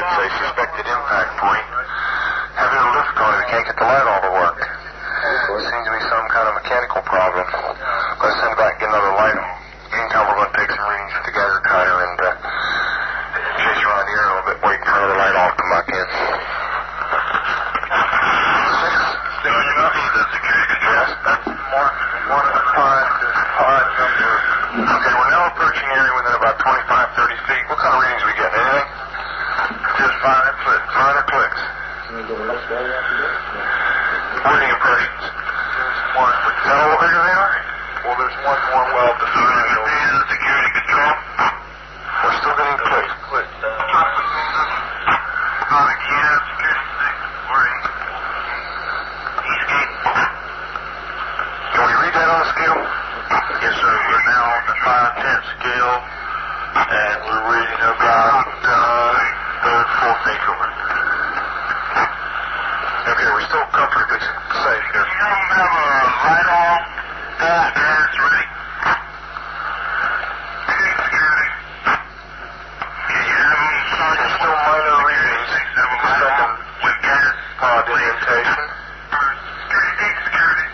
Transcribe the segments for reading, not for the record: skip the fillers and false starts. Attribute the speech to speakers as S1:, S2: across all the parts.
S1: It's a suspected impact point. Having a lift going, we can't get the light all to work. Seems to be some kind of mechanical problem. Let's send it back and get another light on. Meantime, we're going to take some readings with the Geiger counter and chase around the air a little bit, waiting for another light all to come back in. Okay, we're now approaching the area within about 25, 30 feet. What kind of readings are we getting? Anything? Just minor clicks. Minor clicks. Reading impressions. Is that all bigger they are? Well, there's one more well defined. Security control. We're still getting clicks. Can we read that on the scale? Yes, sir. We're now on the 5/10 scale, and we're reading about third, fourth increment. Okay, we're still comfortably safe here. You don't have a light on? It's ready. Security. Can you have them? There's still minor readings. With gas. Pod indentation. Security.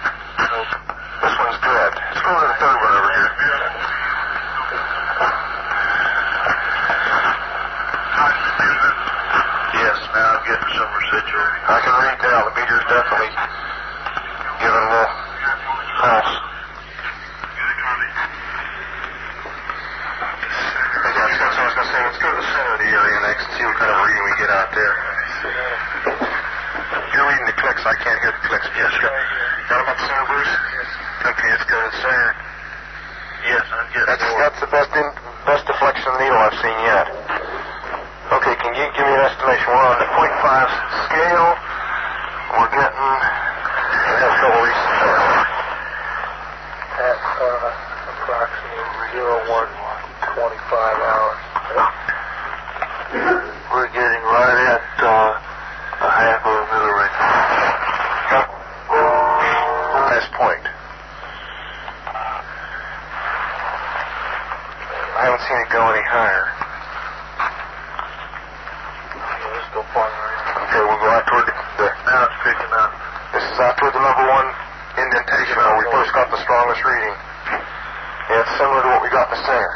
S1: This one's dead. Let's go to the third one over here. Yes, now I'm getting some residual. I can read that. The meter's definitely giving a little pulse. Let's go to the center of the area next and see what kind of reading we get out there. You're reading the clicks. I can't hear the clicks. Yes, sir. Got them at the center, Bruce? Okay, let's go to the center. Yes, I'm getting that's the best deflection of the needle I've seen yet. Okay, can you give me an estimation? We're on the 0.5 scale. We're getting... Let's go reach the center.
S2: At approximately 01:25 hours.
S1: We're getting right at a half of a millirate. Last point. I haven't seen it go any higher.
S2: Let's go farther in.
S1: Okay, we'll go out toward the...
S2: Now it's picking up.
S1: This is out toward the number one indentation where we first got the strongest reading. Yeah, it's similar to what we got in the center.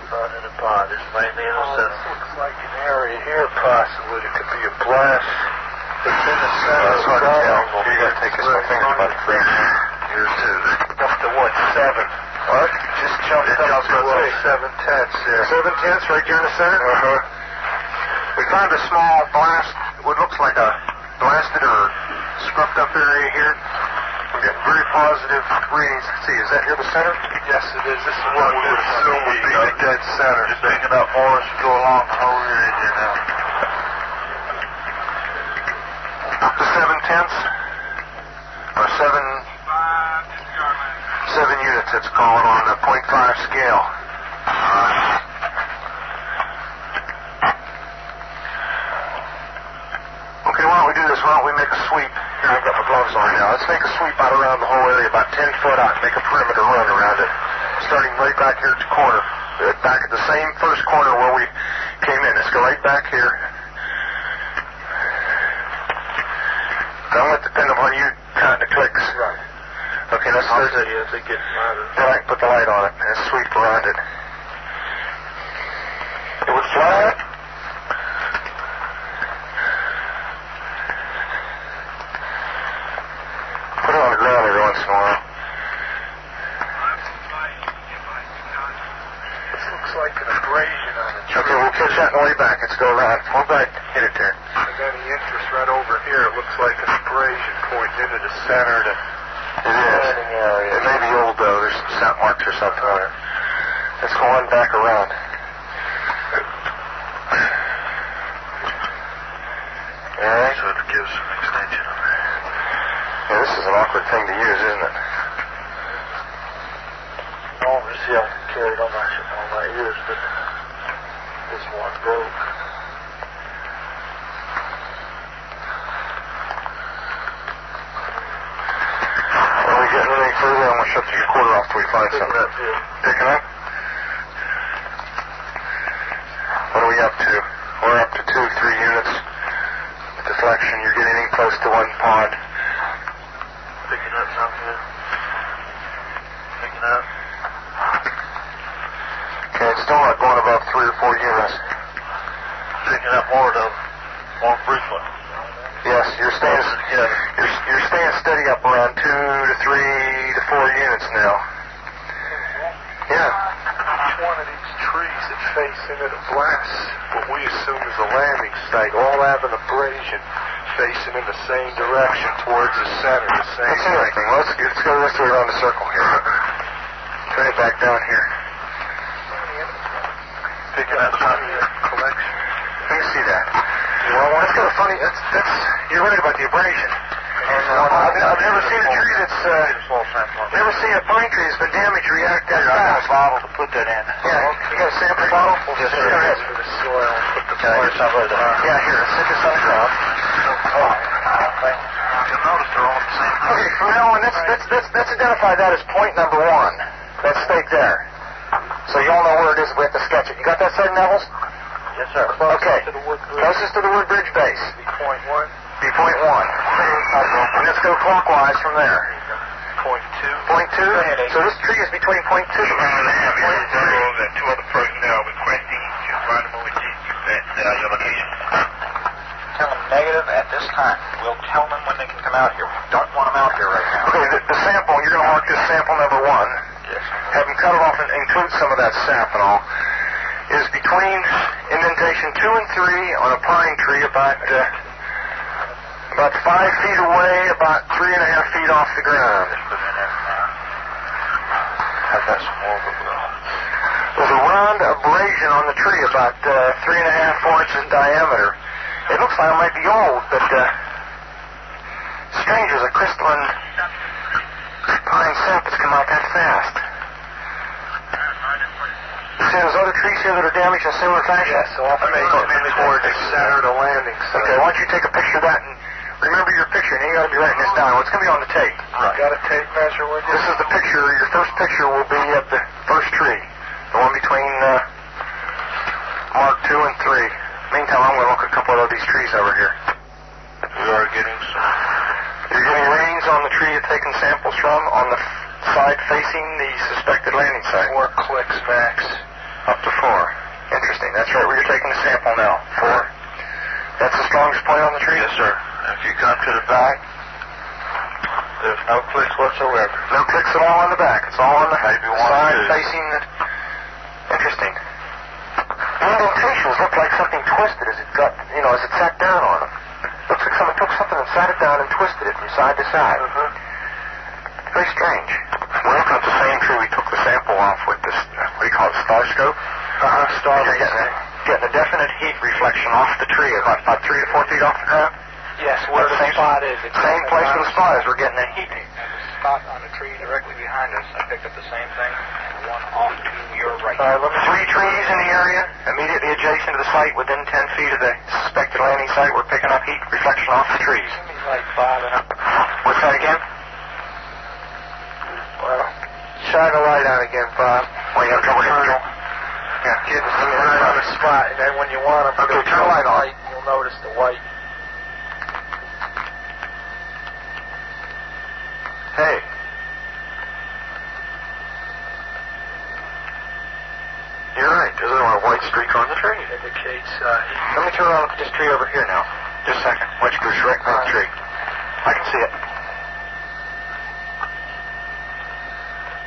S2: Not in a pod. It's mainly in the center. This looks like an area here, possibly. It could be a blast. It's in the center.
S1: That's hard to tell. You got to take this my fingers about the frame. Here's two.
S2: Up to what? 7.
S1: What?
S2: Just jumped up to 7/10 there.
S1: 7/10 right here in the center? Uh-huh. We found a small blast, what looks like a blasted or scruffed up area here. We're getting very positive readings. Let's see, is that here the center?
S2: Yes, it is. This is what we would assume would be the dead center. Just picking up more as we go along the whole area here now.
S1: Up to 7/10 or 7 units, it's called on the 0.5 scale. Okay, why don't we do this? Why don't we make a sweep? Here, I've got my gloves on now. Let's make a sweep out around the whole area, about 10 foot out, make a perimeter run around it, starting right back here at the corner. Back at the same first corner where we came in. Let's go right back here. Don't let it depend upon you counting the clicks.
S2: Right.
S1: Okay, let's start it.
S2: As they get louder.
S1: Then I can put the light on it and sweep around it. It would fly. Put it on the ground every once in a while.
S2: This looks like an abrasion on the tree.
S1: Okay, we'll catch that on the way back. Let's go around. Hold back. Hit it there.
S2: And then the interest right over here, it looks like an abrasion pointing into the center.
S1: It is. It may be old, though. There's some scent marks or something on it. Let's go on back around. All right.
S2: So it gives some extension on there.
S1: Yeah, this is an awkward thing to use, isn't it?
S2: Oh, you see, I can carry it on my ears, but this one broke.
S1: Well, we getting any further, I'm going to shut the recorder off till we find something. Picking up? What are we up to? We're up to 2, 3 units. Deflection, you're getting in close to one pod.
S2: Picking up something. Picking up.
S1: Okay, it's still not going above 3 or 4 units.
S2: Picking up more though. More frequent.
S1: Yes, you're staying steady up around 2 to 3 to 4 units now. Yeah.
S2: Each one of these trees that face into the blast, what we assume is a landing site, all have an abrasion facing in the same direction towards the center, the same
S1: That's interesting. Well, let's go the rest of the way around the circle here. Turn it back down here.
S2: Picking up something in the collection.
S1: Let me see that. Well, that's kind of funny. You're right about the abrasion. And I've never seen a tree that's never seen a pine tree that's been damaged react that fast.
S2: I got a bottle to put that in.
S1: Yeah, you got a sample bottle?
S2: Yes, sir.
S1: Go ahead.
S2: For the soil. Put the
S1: Yeah, here. Stick this on the ground.
S2: You'll notice they're all the same.
S1: Okay, from now on, let's identify that as point number 1. That stake there. So you all know where it is. We have to sketch it. You got that, Sergeant Nevels?
S2: Yes, sir.
S1: Okay.
S2: To the Woodbridge.
S1: Closest to the Woodbridge base.
S2: Point 1.
S1: Be point 1. And let's go clockwise from there.
S2: Point 2.
S1: Point 2? So this tree is between point 2 and point 3.
S3: That 2 other personnel requesting to randomly that location.
S4: Tell them negative at this time. We'll tell them when they can come out here. We don't want them out here right now.
S1: Okay, the sample, you're going to mark this sample number 1.
S4: Yes.
S1: Have them cut it off and include some of that sap and all. Is between indentation 2 and 3 on a pine tree about 5 feet away, about 3.5 feet off the ground.
S2: I've got some more, but
S1: There's a round abrasion on the tree about 3.5, 4 inches in diameter. It looks like it might be old, but strange, there's a crystalline pine sap that's come out that fast. You see those other trees here that are damaged in similar fashion?
S2: yes, so I'll make it toward the center of the landing site.
S1: Okay, why don't you take a picture of that and remember your picture, and you got to be writing this down. It's going to be on the tape.
S2: Right. Got a tape measure with you?
S1: This is the picture. Your first picture will be of the first tree, the one between mark 2 and 3. Meantime, I'm going to look at a couple of these trees over here.
S2: We are getting some.
S1: You're getting readings on the tree you're taking samples from on the side facing the suspected landing site.
S2: 4 clicks max.
S1: Up to 4. Interesting. That's right where you're taking the sample now. 4. That's the strongest point on the tree?
S2: Yes, sir. If you come to the back, there's no clicks whatsoever.
S1: No clicks at all on the back. It's all on the
S2: Maybe 1 or
S1: side
S2: 2.
S1: facing the... Interesting. The indentations look like something twisted as it got, as it sat down on them. Looks like someone took something and sat it down and twisted it from side to side. Very strange. We're looking at the same tree we took the sample off with this, what do you call it, star scope?
S2: Star
S1: You're getting a definite heat reflection off the tree, about 3 to 4 feet off the ground.
S2: Yes, where the spot is.
S1: Same place where the spot is. We're getting a heat.
S4: And the spot on the tree directly behind us, I picked up the same thing, and one off to your right.
S1: 3 trees in the area, immediately adjacent to the site, within 10 feet of the suspected landing site. We're picking up heat reflection off the trees.
S2: Like 5 and up.
S1: What's that again?
S2: Well, shine a light on again, Bob.
S1: Well, you have trouble hitting it? Yeah.
S2: Get right on the spot, and then when you want them,
S1: Okay, turn the light on.
S2: You'll notice the white.
S1: Hey. You're right. There's a white streak on the tree.
S2: Indicates
S1: Let me turn around and look at this tree over here now. Just a second. White screw right on the tree. I can see it.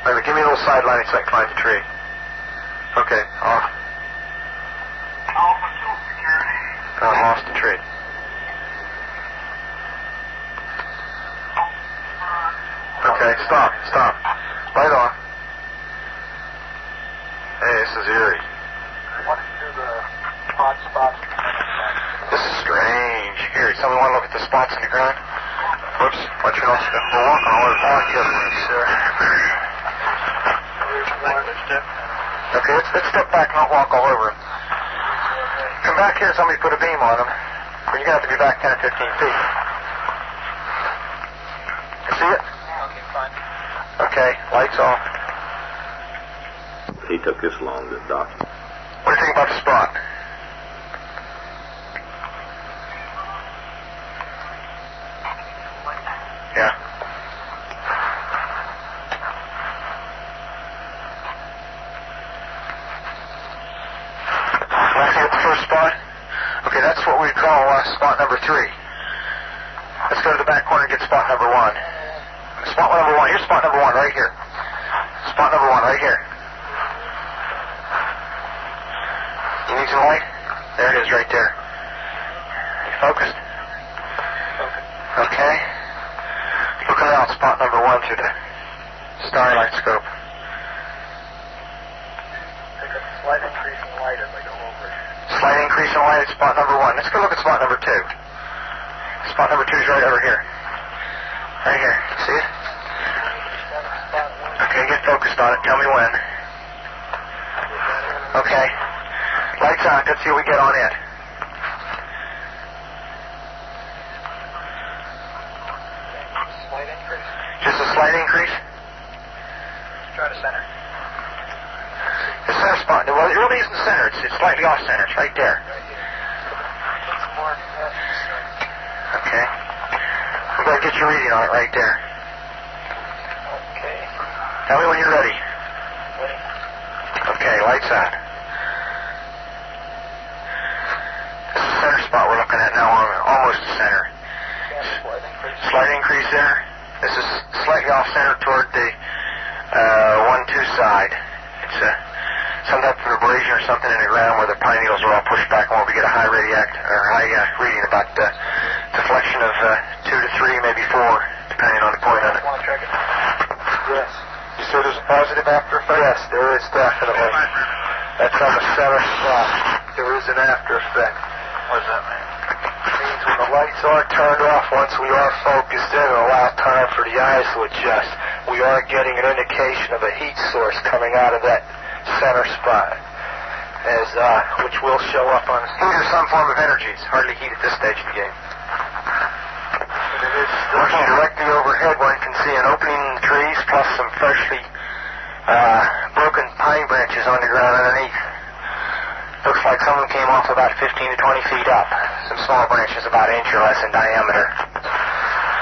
S1: Wait a minute, give me a little side lighting so I can find the tree. Okay, off. I lost the tree. Okay, stop. Light on. Hey, this is eerie.
S2: What is the hot spots?
S1: This is strange. Here, somebody want to look at the spots in the ground? Whoops, watch your nose. We're walking all over the park here, sir. Okay, let's step back and not walk all over him. Come back here and somebody put a beam on him. You're going to have to be back 10 or 15 feet. You see it?
S4: Okay, fine.
S1: Okay, lights off.
S5: He took this long to document.
S1: What do you think about the spot? Yeah. Want to see what the first spot? Okay, that's what we call spot number 3. Let's go to the back corner and get spot number 1. Spot number 1. Here's spot number 1 right here. Spot number 1 right here. You need some light? There it is right there. You focused? Okay. Look around spot number 1 through the starlight scope.
S4: Take a slight increase in light as I go over it.
S1: Slight increase in light at spot number 1. Let's go look at spot number 2. Spot number 2 is right over here. Right here. See it? Okay, get focused on it. Tell me when. Okay. Lights on. Let's see what we get on it.
S4: Slight increase.
S1: Just a slight increase?
S4: Let's try to center.
S1: The center spot. Well, it really isn't center. It's slightly off center. It's right there.
S4: It's more.
S1: Okay. We better get your reading on it right there.
S4: Okay.
S1: Tell me when you're ready.
S4: Ready.
S1: Okay, lights on. This is the center spot we're looking at now, almost the center.
S4: Slight increase.
S1: Slight increase there. This is slightly off center toward the 1-2 side. It's some type of abrasion or something in the ground where the pine needles are all pushed back and where we get a high reading about deflection of 2 to 3, maybe 4, depending on the point on it.
S4: Want to check it?
S2: Yes.
S1: You said there's a positive after effect?
S2: Yes, there is definitely. That's on the center spot. There is an after effect.
S4: What does that mean?
S2: It means when the lights are turned off, once we are focused in and allow time for the eyes to adjust, we are getting an indication of a heat source coming out of that center spot, which will show up on
S1: Heat or some form of energy. It's hardly heat at this stage of the game.
S2: It is
S1: Looking directly overhead, one can see an opening in the trees plus some freshly broken pine branches on the ground underneath. Looks like some of them came off about 15 to 20 feet up. Some small branches about an inch or less in diameter.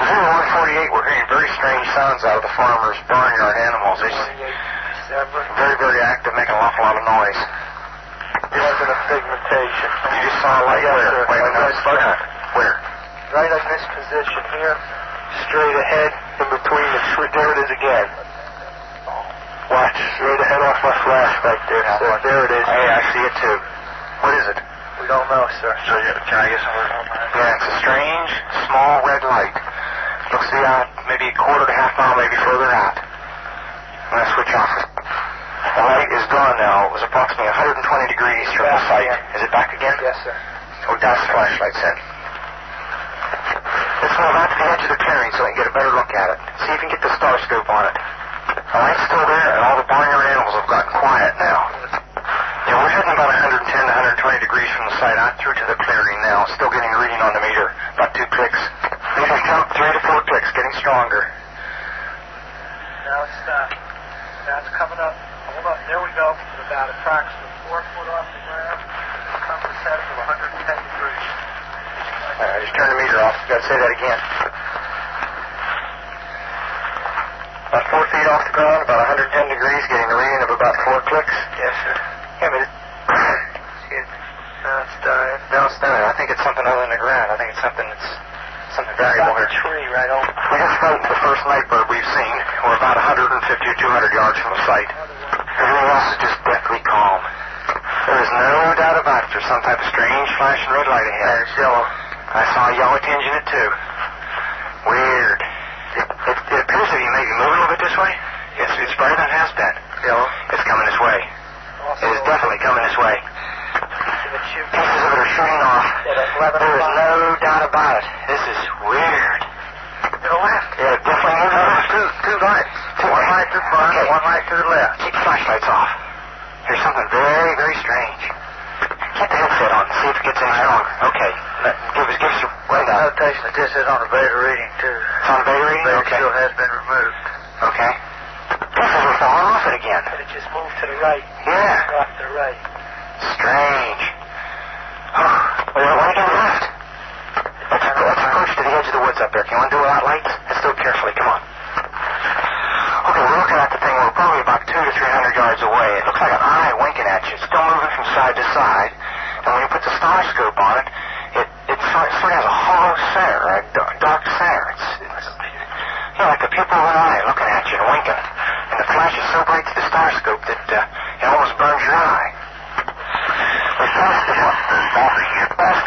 S1: Before 148, we're hearing very strange sounds out of the farmers' barnyard animals. It's very, very active, making an awful lot of noise.
S2: It wasn't a pigmentation.
S1: You just saw a light where? Wait a minute, slow down. Where?
S2: Right in this position here, straight ahead, in between the tree. There it is again. Watch, straight ahead off my flash right there. So there it is.
S1: Hey, I see it too. What is it?
S2: We don't know, sir.
S1: So can I get some? Yeah, it's a strange, small red light. Looks to be out maybe a quarter to half mile, maybe further out. I'm going to switch off. The light is gone now. It was approximately 120 degrees from the site. Is it back again?
S2: Yes, sir.
S1: Oh, that's the flashlight set. Let's move out to the edge of the clearing so we can get a better look at it. See if you can get the star scope on it. The light's still there, and all the barnyard animals have gotten quiet now. Yeah, we're heading about 110 to 120 degrees from the site out through to the clearing now. Still getting a reading on the meter. About 2 clicks. Maybe count 3 to 4 clicks, getting stronger.
S4: Now it's coming up. Hold up. There we go. About approximately 4 foot off the ground. It comes to set of 110 degrees.
S1: All right, just turn the meter off. Got to say that again. About 4 feet off the ground, about 110 degrees, getting a reading of about 4 clicks.
S2: Yes, sir.
S1: Yeah, but
S2: Now it's dying.
S1: no, it's not. I think it's something other than the ground. I think it's something variable
S2: Got
S1: here.
S2: the tree right over.
S1: We just frightened the first night bird we've seen. We're about 150 or 200 yards from the site. Everything else is just deathly calm. There is no doubt about it. There's some type of strange flashing red light ahead.
S2: It's yellow.
S1: I saw a yellow tinge in it too. Weird. It appears to be maybe moving a little bit this way. Yes, it's brighter than it has been.
S2: Yellow.
S1: It's coming this way.
S4: Also,
S1: It is definitely coming this way.
S4: it shoots
S1: Pieces of it are shooting off.
S4: at 11
S1: There is no doubt about it. This is weird.
S4: to the left.
S1: Yeah, definitely moving to the left.
S4: Two lights. One light to the front,
S1: Okay.
S4: one light to the left.
S1: Keep the flashlights off. There's something very, very strange. Get the headset on and see if it gets any stronger. Okay. Give us a rundown.
S4: Notation that this is on a beta reading, too.
S1: It's on a beta reading?
S4: Beta
S1: Okay.
S4: still has been removed.
S1: Okay.
S2: again.
S4: But it just moved to the right.
S2: Yeah.
S4: Off to the right.
S2: Strange. Oh, why don't you go left? Let's approach to the edge of the woods up there. Can you want to do without lights? Let's do it carefully. Come on. Okay, we're looking at the thing. We're probably about 200 to 300 yards away. It looks like an eye winking at you. It's still moving from side to side. And when you put the star scope on it, it sort of has a hollow center, a dark center. It's like the pupil of an eye looking at you and winking. And the flash is so bright to the star scope that it almost burns your eye. We passed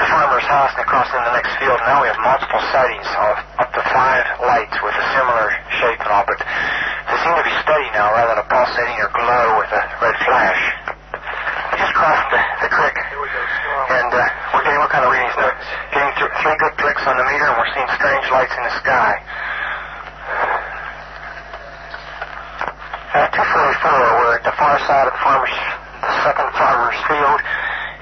S2: the farmer's house and across into the next field. Now we have multiple sightings of up to 5 lights with a similar shape and all, but they seem to be steady now rather than a pulsating or glow with a red flash. We just crossed the creek, and we're getting what kind of readings now? Getting 3 good clicks on the meter, and we're seeing strange lights in the sky. 244, we're at the far side of the second farmer's field,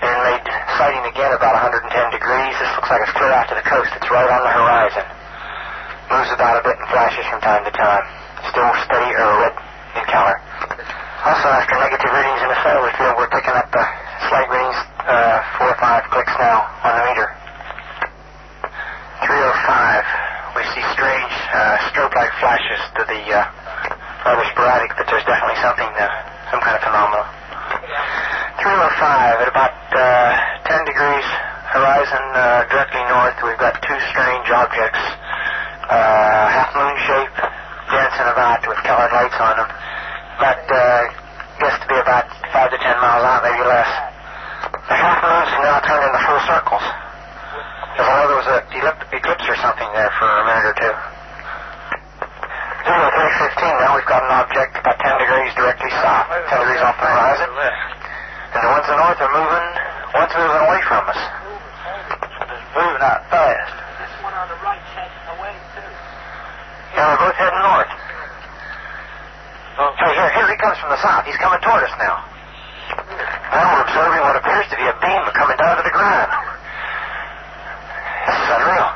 S2: and made sighting again about 110 degrees. This looks like it's clear out to the coast. It's right on the horizon. Moves about a bit and flashes from time to time. Still steady or red in color. Also, after negative readings in the center of the field, we're picking up slight readings, 4 or 5 clicks now on the meter. 305, we see strange strobe-like flashes to the rather sporadic, but there's definitely something, some kind of phenomenon. 305, at about 10 degrees horizon directly north, we've got 2 strange objects, half-moon shape, dancing about with colored lights on them. Guessed to be about 5 to 10 miles out, maybe less. The half-moons have now turned into full circles. As though there was an eclipse or something there for a minute or two. 0315, now we've got an object about 10 degrees directly south, 10 degrees off the horizon. And the ones in the north are moving, one's moving away from us. Moving out fast.
S4: This one on the right's heading away, too.
S2: Yeah, we're both heading north. Hey, here he comes from the south. He's coming toward us now. Now we're observing what appears to be a beam coming down to the ground. This is unreal.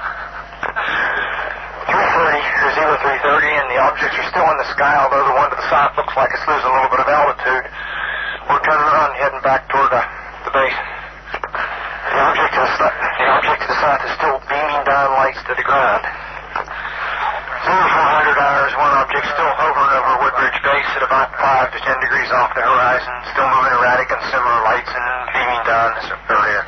S2: 330, and the objects are still in the sky, although the one to the south looks like it's losing a little bit of altitude. We're turning around and heading back toward the base. The object to the south is still beaming down lights to the ground. 0400 hours, one object still hovering over Woodbridge base at about 5 to 10 degrees off the horizon, still moving erratic and similar lights and beaming down this area.